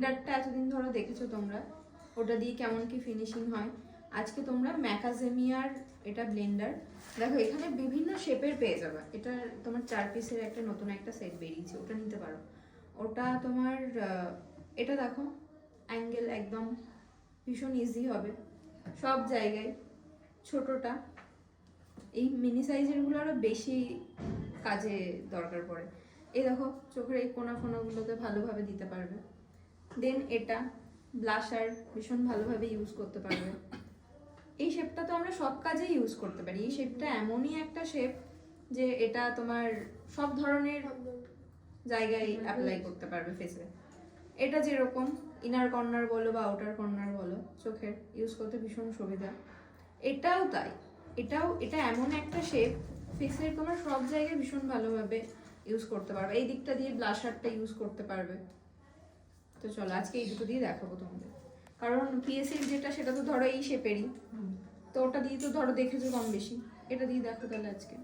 ব্লেন্ডারটা এতদিন ধরে দেখেছো তোমরা, ওটা দিয়ে কেমন কি ফিনিশিং হয়। আজকে তোমরা ম্যাকাজেমিয়ার এটা ব্লেন্ডার দেখো, এখানে বিভিন্ন শেপের পেয়ে যাবে। এটা তোমার 4 পিসের একটা নতুন একটা সেট বেরিয়েছে, ওটা নিতে পারো। ওটা তোমার এটা দেখো অ্যাঙ্গেল একদম ভীষণ ইজি হবে সব জায়গায়। ছোটটা এই মিনি সাইজেরগুলো আরও বেশি কাজে দরকার পড়ে। এই দেখো চোখের এই কোনা ফোনাগুলোতে ভালোভাবে দিতে পারবে। দেন এটা ব্লাশার ভীষণ ভালোভাবে ইউজ করতে পারবে। এই শেপটা তো আমরা সব কাজেই ইউজ করতে পারি। এই শেপটা এমনই একটা শেপ যে এটা তোমার সব ধরনের জায়গায় অ্যাপ্লাই করতে পারবে ফেসে। এটা যেরকম ইনার কর্নার বলো বা আউটার কর্নার বলো, চোখের ইউজ করতে ভীষণ সুবিধা। এটাও তাই, এটা এমন একটা শেপ ফেসের তোমার সব জায়গায় ভীষণ ভালোভাবে ইউজ করতে পারবে। এই দিকটা দিয়ে ব্লাশারটা ইউজ করতে পারবে। তো চলো আজকে এই দুটো দিয়ে দেখাবো তোমাদের, কারণ পিএসএল যেটা সেটা তো ধরো এই শেপেরই, তো ওটা দিয়ে তো ধরো দেখেছো কম বেশি, এটা দিয়ে দেখো তাহলে আজকে।